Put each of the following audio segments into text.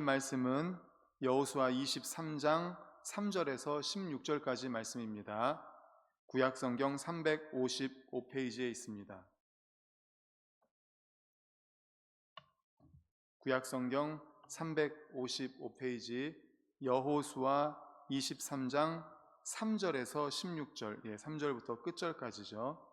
말씀은 여호수아 23장 3절에서 16절까지 말씀입니다. 구약성경 355페이지에 있습니다. 구약성경 355페이지 여호수아 23장 3절에서 16절, 3절부터 끝절까지죠.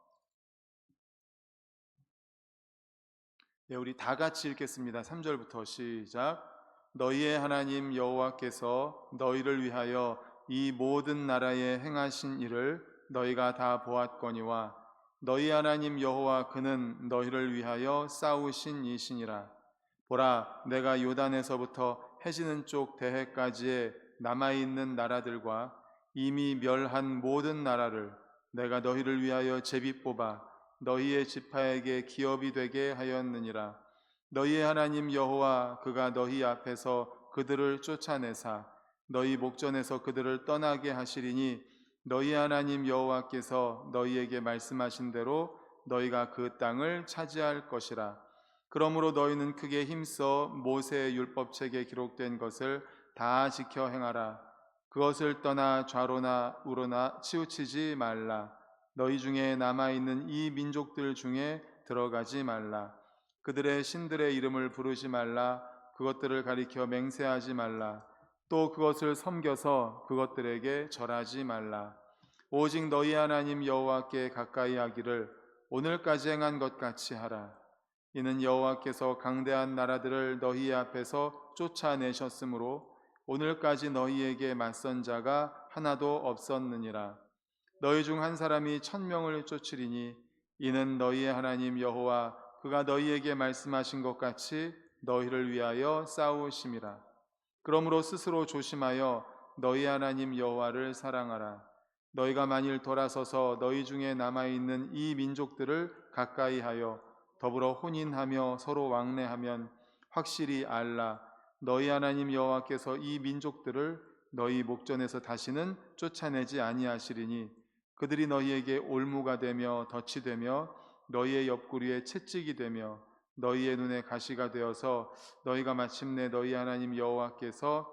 우리 다 같이 읽겠습니다. 3절부터 시작. 너희의 하나님 여호와께서 너희를 위하여 이 모든 나라에 행하신 일을 너희가 다 보았거니와 너희 하나님 여호와 그는 너희를 위하여 싸우신 이시니라. 보라, 내가 요단에서부터 해지는 쪽 대해까지의 남아있는 나라들과 이미 멸한 모든 나라를 내가 너희를 위하여 제비 뽑아 너희의 지파에게 기업이 되게 하였느니라. 너희의 하나님 여호와 그가 너희 앞에서 그들을 쫓아내사 너희 목전에서 그들을 떠나게 하시리니 너희 하나님 여호와께서 너희에게 말씀하신 대로 너희가 그 땅을 차지할 것이라. 그러므로 너희는 크게 힘써 모세의 율법책에 기록된 것을 다 지켜 행하라. 그것을 떠나 좌로나 우로나 치우치지 말라. 너희 중에 남아있는 이 민족들 중에 들어가지 말라. 그들의 신들의 이름을 부르지 말라. 그것들을 가리켜 맹세하지 말라. 또 그것을 섬겨서 그것들에게 절하지 말라. 오직 너희 하나님 여호와께 가까이 하기를 오늘까지 행한 것 같이 하라. 이는 여호와께서 강대한 나라들을 너희 앞에서 쫓아내셨으므로 오늘까지 너희에게 맞선 자가 하나도 없었느니라. 너희 중 한 사람이 1000명을 쫓으리니 이는 너희의 하나님 여호와 그가 너희에게 말씀하신 것 같이 너희를 위하여 싸우심이라. 그러므로 스스로 조심하여 너희 하나님 여호와를 사랑하라. 너희가 만일 돌아서서 너희 중에 남아있는 이 민족들을 가까이 하여 더불어 혼인하며 서로 왕래하면 확실히 알라. 너희 하나님 여호와께서 이 민족들을 너희 목전에서 다시는 쫓아내지 아니하시리니 그들이 너희에게 올무가 되며 덫이 되며 너희의 옆구리에 채찍이 되며 너희의 눈에 가시가 되어서 너희가 마침내 너희 하나님 여호와께서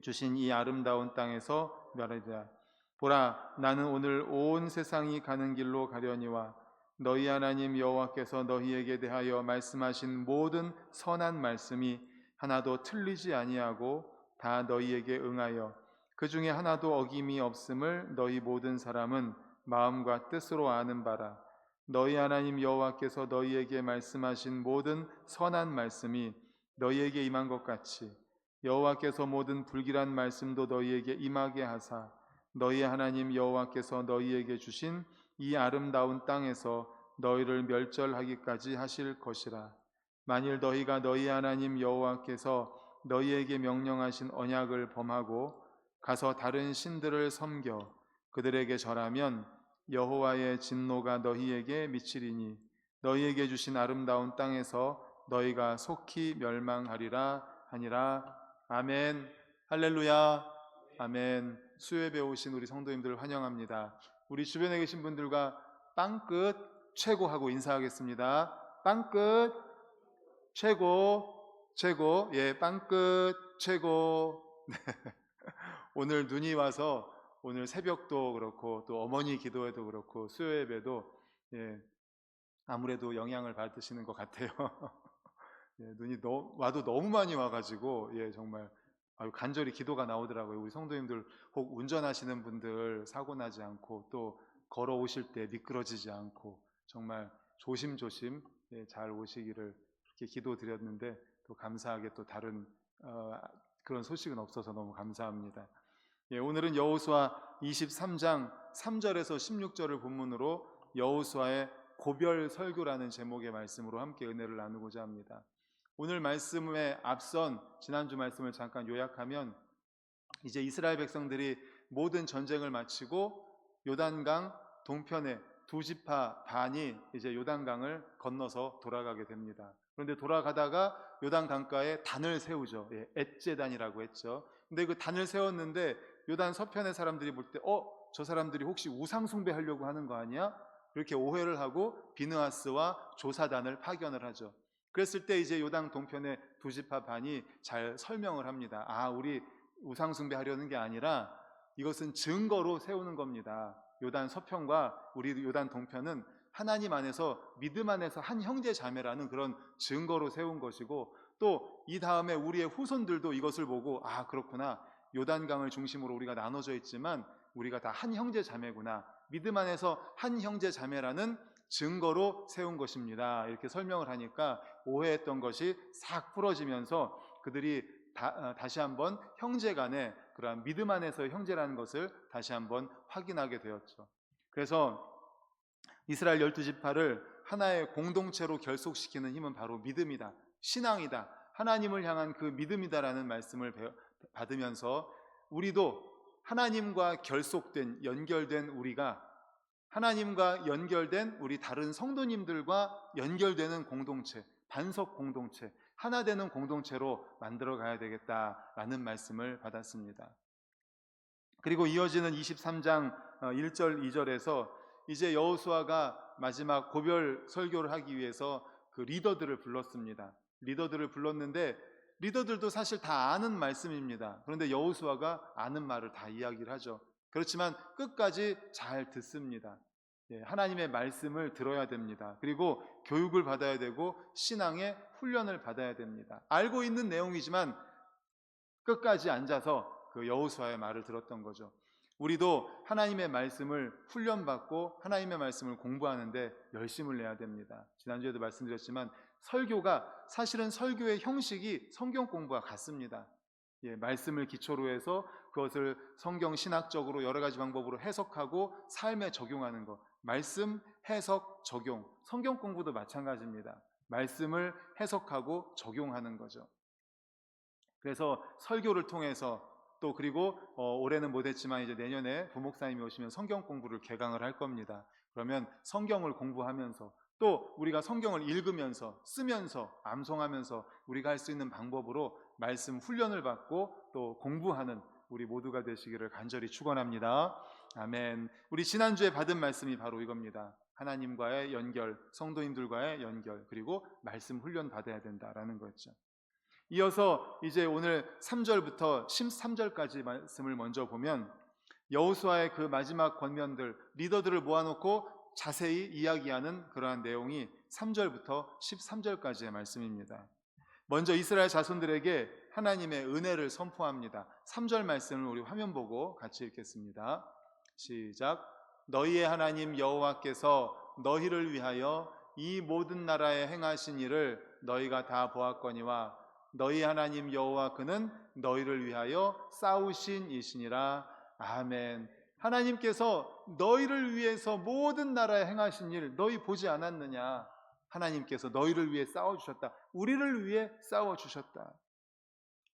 주신 이 아름다운 땅에서 멸하리라. 보라, 나는 오늘 온 세상이 가는 길로 가려니와 너희 하나님 여호와께서 너희에게 대하여 말씀하신 모든 선한 말씀이 하나도 틀리지 아니하고 다 너희에게 응하여 그 중에 하나도 어김이 없음을 너희 모든 사람은 마음과 뜻으로 아는 바라. 너희 하나님 여호와께서 너희에게 말씀하신 모든 선한 말씀이 너희에게 임한 것 같이 여호와께서 모든 불길한 말씀도 너희에게 임하게 하사 너희 하나님 여호와께서 너희에게 주신 이 아름다운 땅에서 너희를 멸절하기까지 하실 것이라. 만일 너희가 너희 하나님 여호와께서 너희에게 명령하신 언약을 범하고 가서 다른 신들을 섬겨 그들에게 절하면 여호와의 진노가 너희에게 미치리니 너희에게 주신 아름다운 땅에서 너희가 속히 멸망하리라 하니라. 아멘. 할렐루야. 아멘. 수요예배 오신 우리 성도님들 환영합니다. 우리 주변에 계신 분들과 빵끝 최고 하고 인사하겠습니다. 빵끝 최고 최고. 빵끝 최고. 오늘 눈이 와서 오늘 새벽도 그렇고 또 어머니 기도회도 그렇고 수요예배도 아무래도 영향을 받으시는 것 같아요. 눈이 와도 너무 많이 와가지고 정말 간절히 기도가 나오더라고요. 우리 성도님들 혹 운전하시는 분들 사고 나지 않고 또 걸어오실 때 미끄러지지 않고 정말 조심조심 잘 오시기를 그렇게 기도드렸는데 또 감사하게 또 다른 그런 소식은 없어서 너무 감사합니다. 오늘은 여호수아 23장 3절에서 16절을 본문으로 여호수아의 고별 설교라는 제목의 말씀으로 함께 은혜를 나누고자 합니다. 오늘 말씀에 앞선 지난주 말씀을 잠깐 요약하면 이제 이스라엘 백성들이 모든 전쟁을 마치고 요단강 동편에 두 지파 반이 이제 요단강을 건너서 돌아가게 됩니다. 그런데 돌아가다가 요단 강가에 단을 세우죠. 엣제단이라고 했죠. 근데 그 단을 세웠는데 요단 서편의 사람들이 볼 때 저 사람들이 혹시 우상 숭배하려고 하는 거 아니야? 이렇게 오해를 하고 비느하스와 조사단을 파견을 하죠. 그랬을 때 이제 요단 동편의 두 지파 반이 잘 설명을 합니다. 우리 우상 숭배하려는 게 아니라 이것은 증거로 세우는 겁니다. 요단 서편과 우리 요단 동편은 하나님 안에서 믿음 안에서 한 형제 자매라는 그런 증거로 세운 것이고, 또 이 다음에 우리의 후손들도 이것을 보고 그렇구나, 요단강을 중심으로 우리가 나눠져 있지만 우리가 다 한 형제 자매구나, 믿음 안에서 한 형제 자매라는 증거로 세운 것입니다. 이렇게 설명을 하니까 오해했던 것이 싹 풀어지면서 그들이 다시 한번 형제 간의 그러한 믿음 안에서 형제라는 것을 다시 한번 확인하게 되었죠. 그래서 이스라엘 12지파를 하나의 공동체로 결속시키는 힘은 바로 믿음이다, 신앙이다, 하나님을 향한 그 믿음이다라는 말씀을 받으면서 우리도 하나님과 결속된, 연결된 우리가 하나님과 연결된 우리 다른 성도님들과 연결되는 공동체, 반석 공동체, 하나 되는 공동체로 만들어 가야 되겠다라는 말씀을 받았습니다. 그리고 이어지는 23장 1절 2절에서 이제 여호수아가 마지막 고별 설교를 하기 위해서 그 리더들을 불렀습니다. 리더들을 불렀는데 리더들도 사실 다 아는 말씀입니다. 그런데 여호수아가 아는 말을 다 이야기를 하죠. 그렇지만 끝까지 잘 듣습니다. 하나님의 말씀을 들어야 됩니다. 그리고 교육을 받아야 되고 신앙의 훈련을 받아야 됩니다. 알고 있는 내용이지만 끝까지 앉아서 그 여호수아의 말을 들었던 거죠. 우리도 하나님의 말씀을 훈련받고 하나님의 말씀을 공부하는데 열심을 내야 됩니다. 지난주에도 말씀드렸지만 설교가 사실은 설교의 형식이 성경 공부와 같습니다. 말씀을 기초로 해서 그것을 성경 신학적으로 여러 가지 방법으로 해석하고 삶에 적용하는 것, 말씀, 해석, 적용. 성경 공부도 마찬가지입니다. 말씀을 해석하고 적용하는 거죠. 그래서 설교를 통해서 또 그리고 올해는 못했지만 이제 내년에 부목사님이 오시면 성경 공부를 개강을 할 겁니다. 그러면 성경을 공부하면서 또 우리가 성경을 읽으면서 쓰면서 암송하면서 우리가 할 수 있는 방법으로 말씀 훈련을 받고 또 공부하는 우리 모두가 되시기를 간절히 축원합니다. 아멘. 우리 지난주에 받은 말씀이 바로 이겁니다. 하나님과의 연결, 성도님들과의 연결, 그리고 말씀 훈련 받아야 된다라는 거였죠. 이어서 이제 오늘 3절부터 13절까지 말씀을 먼저 보면 여호수아의 그 마지막 권면들, 리더들을 모아놓고 자세히 이야기하는 그러한 내용이 3절부터 13절까지의 말씀입니다. 먼저 이스라엘 자손들에게 하나님의 은혜를 선포합니다. 3절 말씀을 우리 화면 보고 같이 읽겠습니다. 시작. 너희의 하나님 여호와께서 너희를 위하여 이 모든 나라에 행하신 일을 너희가 다 보았거니와 너희 하나님 여호와 그는 너희를 위하여 싸우신 이시니라. 아멘. 하나님께서 너희를 위해서 모든 나라에 행하신 일 너희 보지 않았느냐? 하나님께서 너희를 위해 싸워주셨다. 우리를 위해 싸워주셨다.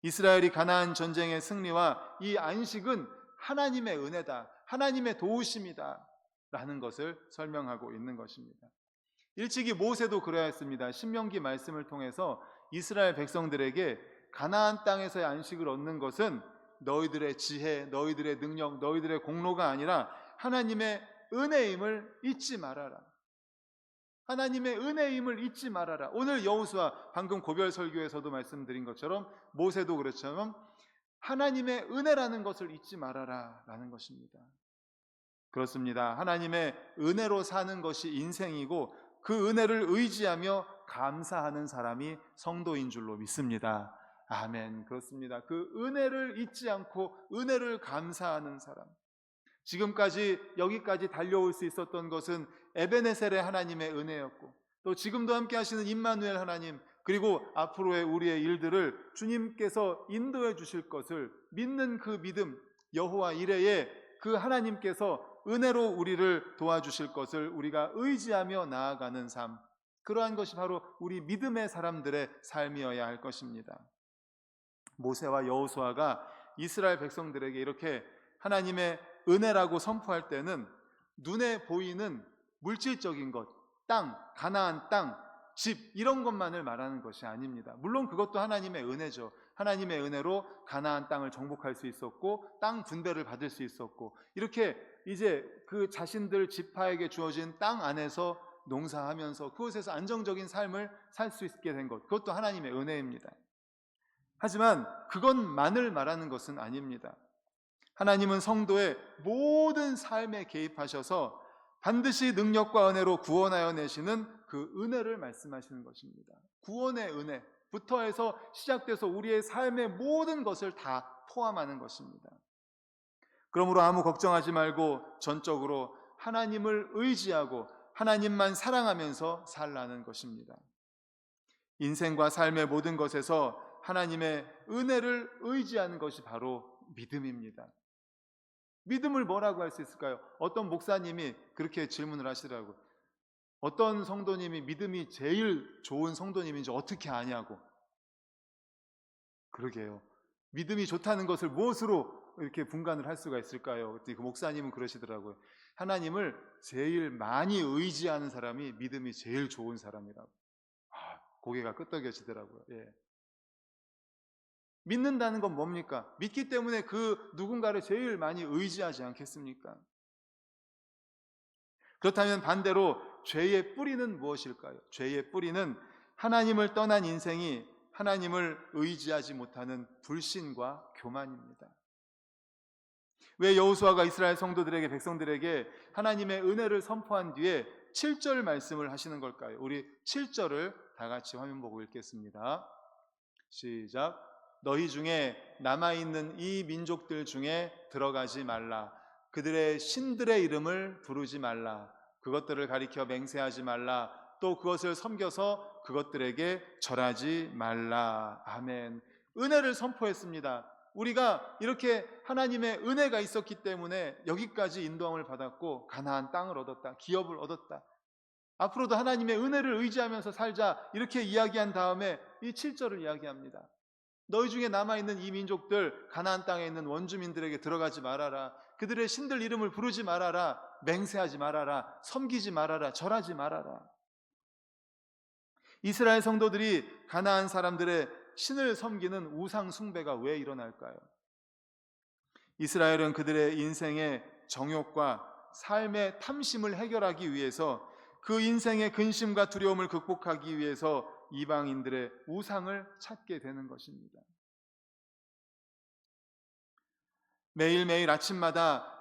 이스라엘이 가나안 전쟁의 승리와 이 안식은 하나님의 은혜다, 하나님의 도우심이다 라는 것을 설명하고 있는 것입니다. 일찍이 모세도 그래야 했습니다. 신명기 말씀을 통해서 이스라엘 백성들에게 가나안 땅에서의 안식을 얻는 것은 너희들의 지혜, 너희들의 능력, 너희들의 공로가 아니라 하나님의 은혜임을 잊지 말아라. 하나님의 은혜임을 잊지 말아라. 오늘 여호수아 방금 고별 설교에서도 말씀드린 것처럼 모세도 그렇지만 하나님의 은혜라는 것을 잊지 말아라 라는 것입니다. 그렇습니다. 하나님의 은혜로 사는 것이 인생이고 그 은혜를 의지하며 감사하는 사람이 성도인 줄로 믿습니다. 아멘. 그렇습니다. 그 은혜를 잊지 않고 은혜를 감사하는 사람. 지금까지 여기까지 달려올 수 있었던 것은 에베네셀의 하나님의 은혜였고 또 지금도 함께 하시는 임마누엘 하나님, 그리고 앞으로의 우리의 일들을 주님께서 인도해 주실 것을 믿는 그 믿음, 여호와 이레의 그 하나님께서 은혜로 우리를 도와주실 것을 우리가 의지하며 나아가는 삶, 그러한 것이 바로 우리 믿음의 사람들의 삶이어야 할 것입니다. 모세와 여호수아가 이스라엘 백성들에게 이렇게 하나님의 은혜라고 선포할 때는 눈에 보이는 물질적인 것, 땅, 가나안 땅, 집 이런 것만을 말하는 것이 아닙니다. 물론 그것도 하나님의 은혜죠. 하나님의 은혜로 가나안 땅을 정복할 수 있었고 땅 분배를 받을 수 있었고 이렇게 이제 그 자신들 지파에게 주어진 땅 안에서 농사하면서 그곳에서 안정적인 삶을 살 수 있게 된 것, 그것도 하나님의 은혜입니다. 하지만 그것만을 말하는 것은 아닙니다. 하나님은 성도의 모든 삶에 개입하셔서 반드시 능력과 은혜로 구원하여 내시는 그 은혜를 말씀하시는 것입니다. 구원의 은혜부터 해서 시작돼서 우리의 삶의 모든 것을 다 포함하는 것입니다. 그러므로 아무 걱정하지 말고 전적으로 하나님을 의지하고 하나님만 사랑하면서 살라는 것입니다. 인생과 삶의 모든 것에서 하나님의 은혜를 의지하는 것이 바로 믿음입니다. 믿음을 뭐라고 할 수 있을까요? 어떤 목사님이 그렇게 질문을 하시더라고요. 어떤 성도님이 믿음이 제일 좋은 성도님인지 어떻게 아냐고. 그러게요. 믿음이 좋다는 것을 무엇으로 이렇게 분간을 할 수가 있을까요? 그때 그 목사님은 그러시더라고요. 하나님을 제일 많이 의지하는 사람이 믿음이 제일 좋은 사람이라고. 고개가 끄덕여지더라고요. 예. 믿는다는 건 뭡니까? 믿기 때문에 그 누군가를 제일 많이 의지하지 않겠습니까? 그렇다면 반대로 죄의 뿌리는 무엇일까요? 죄의 뿌리는 하나님을 떠난 인생이 하나님을 의지하지 못하는 불신과 교만입니다. 왜 여호수아가 이스라엘 성도들에게, 백성들에게 하나님의 은혜를 선포한 뒤에 7절 말씀을 하시는 걸까요? 우리 7절을 다 같이 화면 보고 읽겠습니다. 시작. 너희 중에 남아있는 이 민족들 중에 들어가지 말라. 그들의 신들의 이름을 부르지 말라. 그것들을 가리켜 맹세하지 말라. 또 그것을 섬겨서 그것들에게 절하지 말라. 아멘. 은혜를 선포했습니다. 우리가 이렇게 하나님의 은혜가 있었기 때문에 여기까지 인도함을 받았고 가나안 땅을 얻었다. 기업을 얻었다. 앞으로도 하나님의 은혜를 의지하면서 살자. 이렇게 이야기한 다음에 이 7절을 이야기합니다. 너희 중에 남아있는 이 민족들, 가나안 땅에 있는 원주민들에게 들어가지 말아라. 그들의 신들 이름을 부르지 말아라. 맹세하지 말아라. 섬기지 말아라. 절하지 말아라. 이스라엘 성도들이 가나안 사람들의 신을 섬기는 우상 숭배가 왜 일어날까요? 이스라엘은 그들의 인생의 정욕과 삶의 탐심을 해결하기 위해서, 그 인생의 근심과 두려움을 극복하기 위해서 이방인들의 우상을 찾게 되는 것입니다. 매일매일 아침마다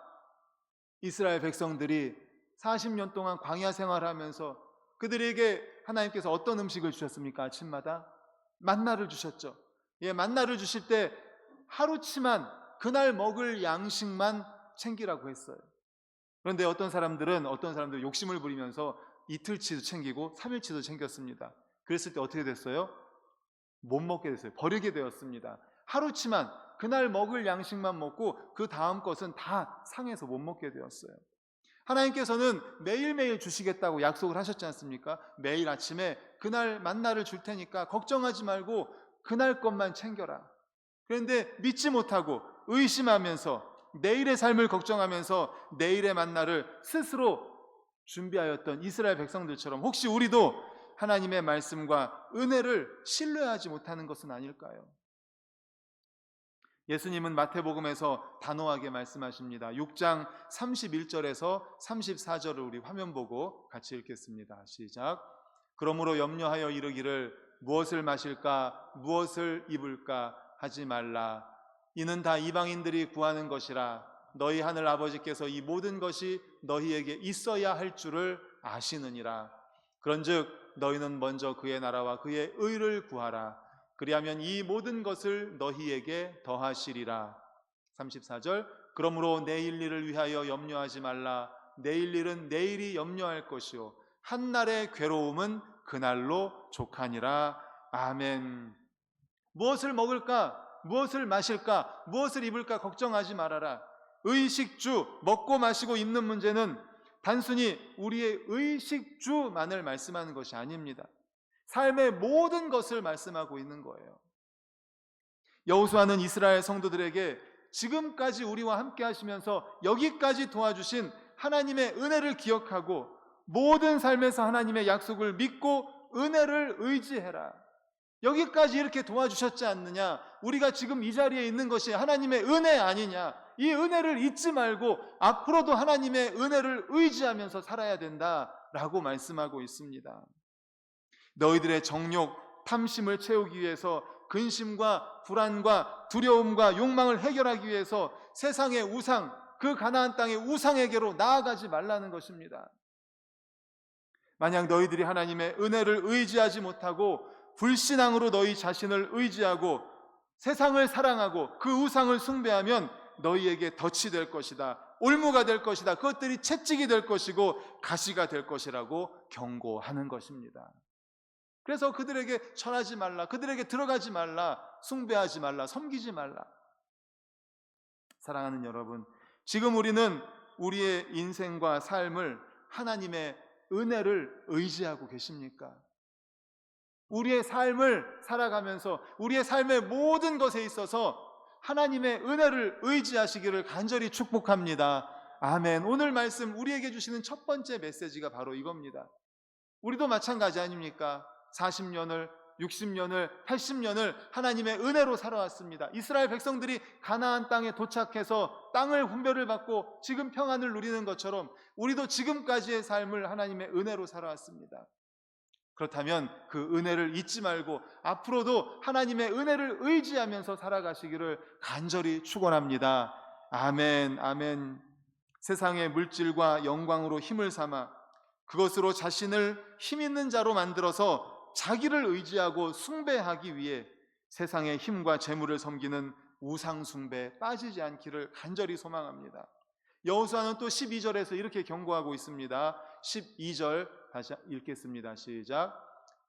이스라엘 백성들이 40년 동안 광야 생활하면서 그들에게 하나님께서 어떤 음식을 주셨습니까? 아침마다 만나를 주셨죠. 예, 만나를 주실 때 하루치만 그날 먹을 양식만 챙기라고 했어요. 그런데 어떤 사람들 욕심을 부리면서 이틀치도 챙기고 3일치도 챙겼습니다. 그랬을 때 어떻게 됐어요? 못 먹게 됐어요. 버리게 되었습니다. 하루치만 그날 먹을 양식만 먹고 그 다음 것은 다 상해서 못 먹게 되었어요. 하나님께서는 매일매일 주시겠다고 약속을 하셨지 않습니까? 매일 아침에 그날 만나를 줄 테니까 걱정하지 말고 그날 것만 챙겨라. 그런데 믿지 못하고 의심하면서 내일의 삶을 걱정하면서 내일의 만나를 스스로 준비하였던 이스라엘 백성들처럼 혹시 우리도 하나님의 말씀과 은혜를 신뢰하지 못하는 것은 아닐까요? 예수님은 마태복음에서 단호하게 말씀하십니다. 6장 31절에서 34절을 우리 화면 보고 같이 읽겠습니다. 시작. 그러므로 염려하여 이르기를 무엇을 마실까 무엇을 입을까 하지 말라. 이는 다 이방인들이 구하는 것이라. 너희 하늘 아버지께서 이 모든 것이 너희에게 있어야 할 줄을 아시느니라. 그런즉 너희는 먼저 그의 나라와 그의 의를 구하라. 그리하면 이 모든 것을 너희에게 더하시리라. 34절. 그러므로 내일 일을 위하여 염려하지 말라. 내일 일은 내일이 염려할 것이요 한날의 괴로움은 그날로 족하니라. 아멘. 무엇을 먹을까? 무엇을 마실까? 무엇을 입을까? 걱정하지 말아라. 의식주, 먹고 마시고 입는 문제는 단순히 우리의 의식주만을 말씀하는 것이 아닙니다. 삶의 모든 것을 말씀하고 있는 거예요. 여호수아는 이스라엘 성도들에게 지금까지 우리와 함께 하시면서 여기까지 도와주신 하나님의 은혜를 기억하고 모든 삶에서 하나님의 약속을 믿고 은혜를 의지해라. 여기까지 이렇게 도와주셨지 않느냐? 우리가 지금 이 자리에 있는 것이 하나님의 은혜 아니냐? 이 은혜를 잊지 말고 앞으로도 하나님의 은혜를 의지하면서 살아야 된다 라고 말씀하고 있습니다. 너희들의 정욕, 탐심을 채우기 위해서 근심과 불안과 두려움과 욕망을 해결하기 위해서 세상의 우상, 그 가나안 땅의 우상에게로 나아가지 말라는 것입니다. 만약 너희들이 하나님의 은혜를 의지하지 못하고 불신앙으로 너희 자신을 의지하고 세상을 사랑하고 그 우상을 숭배하면 너희에게 덫이 될 것이다, 올무가 될 것이다, 그것들이 채찍이 될 것이고 가시가 될 것이라고 경고하는 것입니다. 그래서 그들에게 절하지 말라, 그들에게 들어가지 말라, 숭배하지 말라, 섬기지 말라. 사랑하는 여러분, 지금 우리는 우리의 인생과 삶을 하나님의 은혜를 의지하고 계십니까? 우리의 삶을 살아가면서 우리의 삶의 모든 것에 있어서 하나님의 은혜를 의지하시기를 간절히 축복합니다. 아멘. 오늘 말씀 우리에게 주시는 첫 번째 메시지가 바로 이겁니다. 우리도 마찬가지 아닙니까? 40년을, 60년을, 80년을 하나님의 은혜로 살아왔습니다. 이스라엘 백성들이 가나안 땅에 도착해서 땅을 분별을 받고 지금 평안을 누리는 것처럼 우리도 지금까지의 삶을 하나님의 은혜로 살아왔습니다. 그렇다면 그 은혜를 잊지 말고 앞으로도 하나님의 은혜를 의지하면서 살아가시기를 간절히 축원합니다. 아멘, 아멘. 세상의 물질과 영광으로 힘을 삼아 그것으로 자신을 힘 있는 자로 만들어서 자기를 의지하고 숭배하기 위해 세상의 힘과 재물을 섬기는 우상 숭배에 빠지지 않기를 간절히 소망합니다. 여호수아는 또 12절에서 이렇게 경고하고 있습니다. 12절 다시 읽겠습니다. 시작.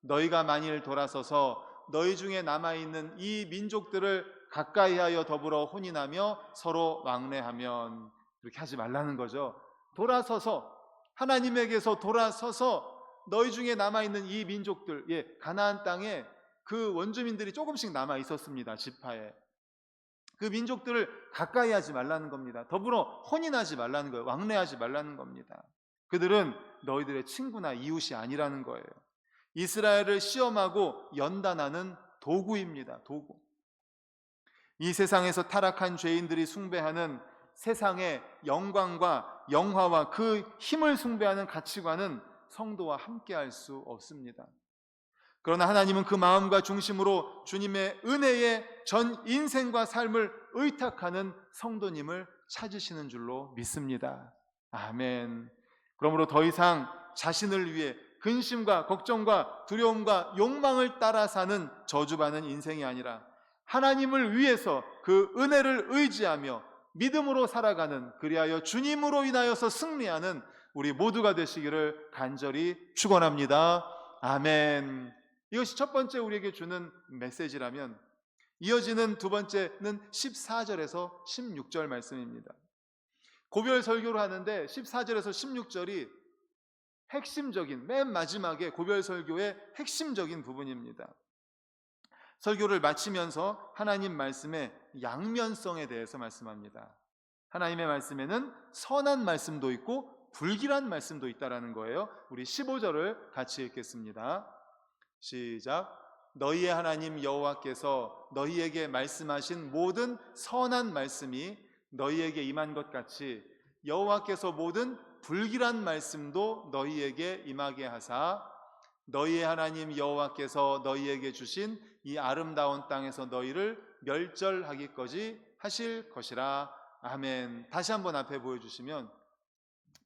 너희가 만일 돌아서서 너희 중에 남아있는 이 민족들을 가까이하여 더불어 혼인하며 서로 왕래하면, 이렇게 하지 말라는 거죠. 돌아서서, 하나님에게서 돌아서서 너희 중에 남아있는 이 민족들, 가나안 땅에 그 원주민들이 조금씩 남아 있었습니다. 지파에. 그 민족들을 가까이 하지 말라는 겁니다. 더불어 혼인하지 말라는 거예요. 왕래하지 말라는 겁니다. 그들은 너희들의 친구나 이웃이 아니라는 거예요. 이스라엘을 시험하고 연단하는 도구입니다. 도구. 이 세상에서 타락한 죄인들이 숭배하는 세상의 영광과 영화와 그 힘을 숭배하는 가치관은 성도와 함께할 수 없습니다. 그러나 하나님은 그 마음과 중심으로 주님의 은혜에 전 인생과 삶을 의탁하는 성도님을 찾으시는 줄로 믿습니다. 아멘. 그러므로 더 이상 자신을 위해 근심과 걱정과 두려움과 욕망을 따라 사는 저주받는 인생이 아니라 하나님을 위해서 그 은혜를 의지하며 믿음으로 살아가는, 그리하여 주님으로 인하여서 승리하는 우리 모두가 되시기를 간절히 축원합니다. 아멘. 이것이 첫 번째 우리에게 주는 메시지라면, 이어지는 두 번째는 14절에서 16절 말씀입니다. 고별 설교를 하는데 14절에서 16절이 핵심적인, 맨 마지막에 고별 설교의 핵심적인 부분입니다. 설교를 마치면서 하나님 말씀의 양면성에 대해서 말씀합니다. 하나님의 말씀에는 선한 말씀도 있고 불길한 말씀도 있다라는 거예요. 우리 15절을 같이 읽겠습니다. 시작. 너희의 하나님 여호와께서 너희에게 말씀하신 모든 선한 말씀이 너희에게 임한 것 같이 여호와께서 모든 불길한 말씀도 너희에게 임하게 하사 너희의 하나님 여호와께서 너희에게 주신 이 아름다운 땅에서 너희를 멸절하기까지 하실 것이라. 아멘. 다시 한번 앞에 보여주시면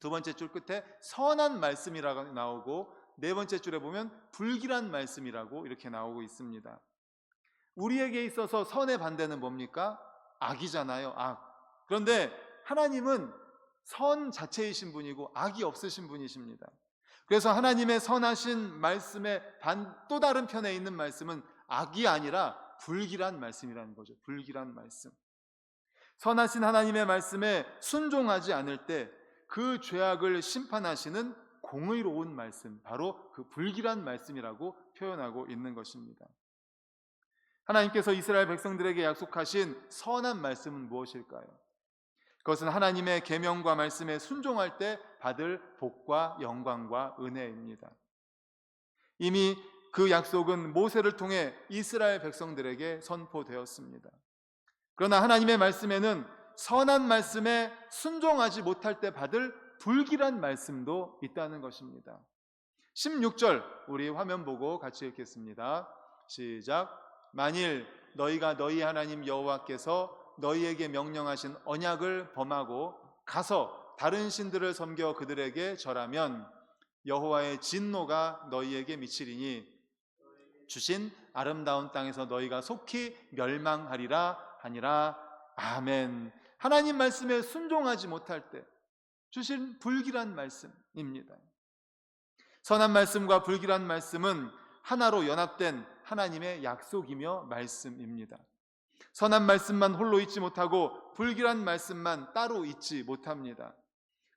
두 번째 줄 끝에 선한 말씀이라고 나오고 네 번째 줄에 보면 불길한 말씀이라고 이렇게 나오고 있습니다. 우리에게 있어서 선의 반대는 뭡니까? 악이잖아요. 악. 그런데 하나님은 선 자체이신 분이고 악이 없으신 분이십니다. 그래서 하나님의 선하신 말씀의 또 다른 편에 있는 말씀은 악이 아니라 불길한 말씀이라는 거죠. 불길한 말씀. 선하신 하나님의 말씀에 순종하지 않을 때 그 죄악을 심판하시는 공의로운 말씀, 바로 그 불길한 말씀이라고 표현하고 있는 것입니다. 하나님께서 이스라엘 백성들에게 약속하신 선한 말씀은 무엇일까요? 그것은 하나님의 계명과 말씀에 순종할 때 받을 복과 영광과 은혜입니다. 이미 그 약속은 모세를 통해 이스라엘 백성들에게 선포되었습니다. 그러나 하나님의 말씀에는 선한 말씀에 순종하지 못할 때 받을 불길한 말씀도 있다는 것입니다. 16절 우리 화면 보고 같이 읽겠습니다. 시작. 만일 너희가 너희 하나님 여호와께서 너희에게 명령하신 언약을 범하고 가서 다른 신들을 섬겨 그들에게 절하면 여호와의 진노가 너희에게 미치리니 주신 아름다운 땅에서 너희가 속히 멸망하리라 하니라. 아멘. 하나님 말씀에 순종하지 못할 때 주신 불길한 말씀입니다. 선한 말씀과 불길한 말씀은 하나로 연합된 하나님의 약속이며 말씀입니다. 선한 말씀만 홀로 잊지 못하고 불길한 말씀만 따로 잊지 못합니다.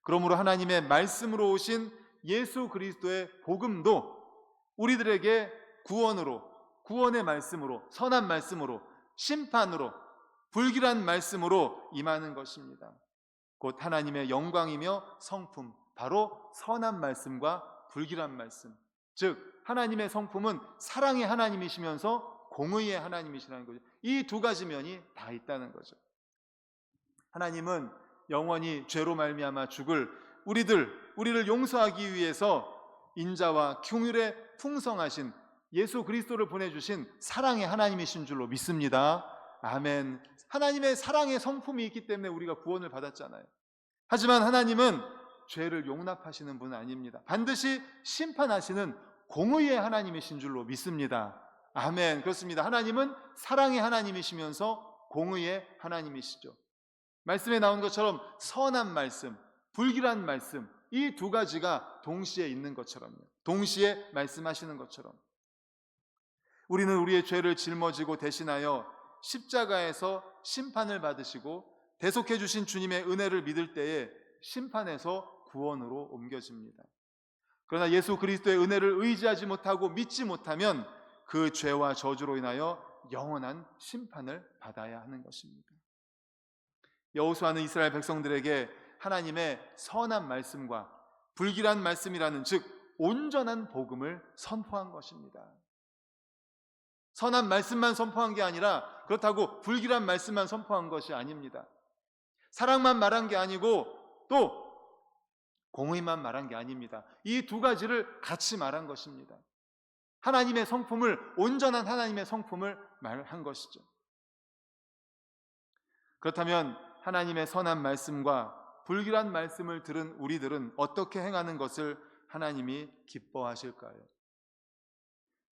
그러므로 하나님의 말씀으로 오신 예수 그리스도의 복음도 우리들에게 구원의 말씀으로, 선한 말씀으로, 심판으로, 불길한 말씀으로 임하는 것입니다. 곧 하나님의 영광이며 성품, 바로 선한 말씀과 불길한 말씀. 즉 하나님의 성품은 사랑의 하나님이시면서 공의의 하나님이시라는 거죠. 이 두 가지 면이 다 있다는 거죠. 하나님은 영원히 죄로 말미암아 죽을 우리를 용서하기 위해서 인자와 긍휼에 풍성하신 예수 그리스도를 보내주신 사랑의 하나님이신 줄로 믿습니다. 아멘. 하나님의 사랑의 성품이 있기 때문에 우리가 구원을 받았잖아요. 하지만 하나님은 죄를 용납하시는 분은 아닙니다. 반드시 심판하시는 공의의 하나님이신 줄로 믿습니다. 아멘. 그렇습니다. 하나님은 사랑의 하나님이시면서 공의의 하나님이시죠. 말씀에 나온 것처럼 선한 말씀, 불길한 말씀, 이 두 가지가 동시에 있는 것처럼요. 동시에 말씀하시는 것처럼 우리는 우리의 죄를 짊어지고 대신하여 십자가에서 심판을 받으시고 대속해 주신 주님의 은혜를 믿을 때에 심판에서 구원으로 옮겨집니다. 그러나 예수 그리스도의 은혜를 의지하지 못하고 믿지 못하면 그 죄와 저주로 인하여 영원한 심판을 받아야 하는 것입니다. 여호수아는 이스라엘 백성들에게 하나님의 선한 말씀과 불길한 말씀이라는 즉 온전한 복음을 선포한 것입니다. 선한 말씀만 선포한 게 아니라 그렇다고 불길한 말씀만 선포한 것이 아닙니다. 사랑만 말한 게 아니고 또 공의만 말한 게 아닙니다. 이 두 가지를 같이 말한 것입니다. 하나님의 성품을, 온전한 하나님의 성품을 말한 것이죠. 그렇다면 하나님의 선한 말씀과 불길한 말씀을 들은 우리들은 어떻게 행하는 것을 하나님이 기뻐하실까요?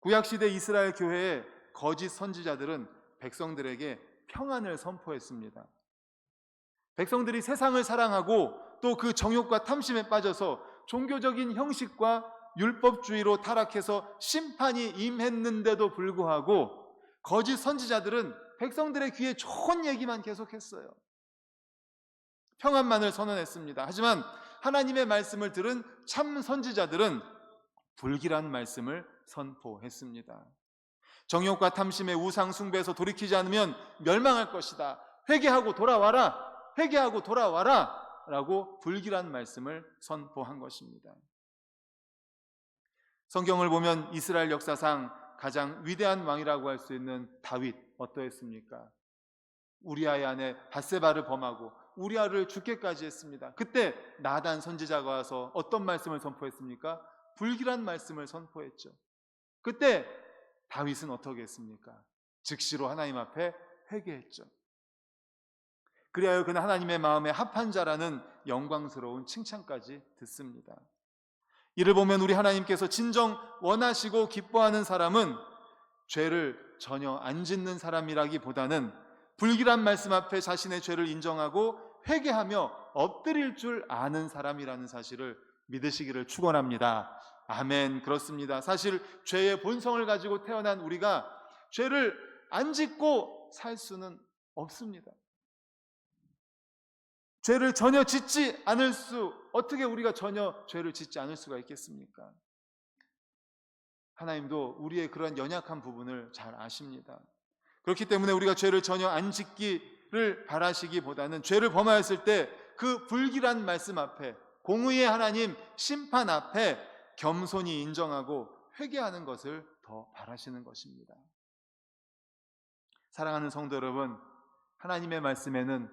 구약시대 이스라엘 교회의 거짓 선지자들은 백성들에게 평안을 선포했습니다. 백성들이 세상을 사랑하고 또 그 정욕과 탐심에 빠져서 종교적인 형식과 율법주의로 타락해서 심판이 임했는데도 불구하고 거짓 선지자들은 백성들의 귀에 좋은 얘기만 계속했어요. 평안만을 선언했습니다. 하지만 하나님의 말씀을 들은 참 선지자들은 불길한 말씀을 선포했습니다. 정욕과 탐심의 우상 숭배에서 돌이키지 않으면 멸망할 것이다. 회개하고 돌아와라. 회개하고 돌아와라. 라고 불길한 말씀을 선포한 것입니다. 성경을 보면 이스라엘 역사상 가장 위대한 왕이라고 할 수 있는 다윗 어떠했습니까? 우리아의 아내 밧세바를 범하고 우리아를 죽게까지 했습니다. 그때 나단 선지자가 와서 어떤 말씀을 선포했습니까? 불길한 말씀을 선포했죠. 그때 다윗은 어떻게 했습니까? 즉시로 하나님 앞에 회개했죠. 그리하여 그는 하나님의 마음에 합한 자라는 영광스러운 칭찬까지 듣습니다. 이를 보면 우리 하나님께서 진정 원하시고 기뻐하는 사람은 죄를 전혀 안 짓는 사람이라기보다는 불길한 말씀 앞에 자신의 죄를 인정하고 회개하며 엎드릴 줄 아는 사람이라는 사실을 믿으시기를 축원합니다. 아멘. 그렇습니다. 사실 죄의 본성을 가지고 태어난 우리가 죄를 안 짓고 살 수는 없습니다. 죄를 전혀 짓지 않을 어떻게 우리가 전혀 죄를 짓지 않을 수가 있겠습니까? 하나님도 우리의 그런 연약한 부분을 잘 아십니다. 그렇기 때문에 우리가 죄를 전혀 안 짓기를 바라시기보다는 죄를 범하였을 때 그 불길한 말씀 앞에, 공의의 하나님 심판 앞에 겸손히 인정하고 회개하는 것을 더 바라시는 것입니다. 사랑하는 성도 여러분, 하나님의 말씀에는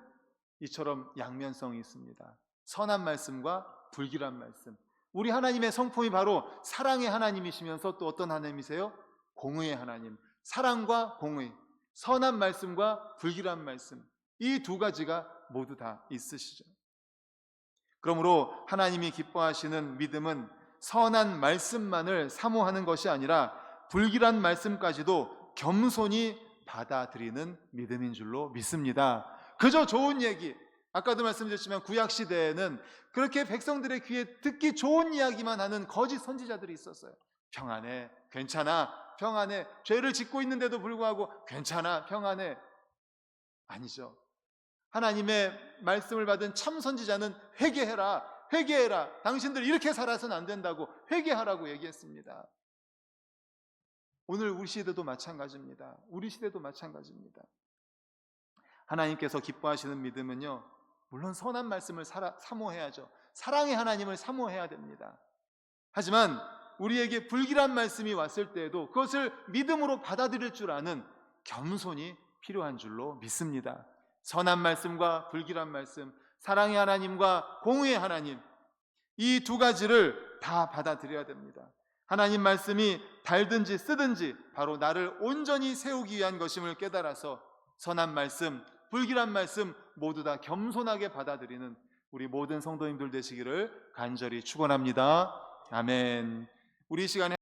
이처럼 양면성이 있습니다. 선한 말씀과 불길한 말씀, 우리 하나님의 성품이 바로 사랑의 하나님이시면서 또 어떤 하나님이세요? 공의의 하나님. 사랑과 공의, 선한 말씀과 불길한 말씀, 이 두 가지가 모두 다 있으시죠. 그러므로 하나님이 기뻐하시는 믿음은 선한 말씀만을 사모하는 것이 아니라 불길한 말씀까지도 겸손히 받아들이는 믿음인 줄로 믿습니다. 그저 좋은 얘기, 아까도 말씀드렸지만 구약시대에는 그렇게 백성들의 귀에 듣기 좋은 이야기만 하는 거짓 선지자들이 있었어요. 평안해, 괜찮아, 평안해. 죄를 짓고 있는데도 불구하고 괜찮아, 평안해. 아니죠. 하나님의 말씀을 받은 참 선지자는 회개해라, 회개해라. 당신들 이렇게 살아서는 안 된다고 회개하라고 얘기했습니다. 오늘 우리 시대도 마찬가지입니다. 우리 시대도 마찬가지입니다. 하나님께서 기뻐하시는 믿음은요, 물론 선한 말씀을 사모해야죠. 사랑의 하나님을 사모해야 됩니다. 하지만 우리에게 불길한 말씀이 왔을 때에도 그것을 믿음으로 받아들일 줄 아는 겸손이 필요한 줄로 믿습니다. 선한 말씀과 불길한 말씀, 사랑의 하나님과 공의의 하나님, 이 두 가지를 다 받아들여야 됩니다. 하나님 말씀이 달든지 쓰든지 바로 나를 온전히 세우기 위한 것임을 깨달아서 선한 말씀, 불길한 말씀 모두 다 겸손하게 받아들이는 우리 모든 성도님들 되시기를 간절히 축원합니다. 아멘. 우리 시간에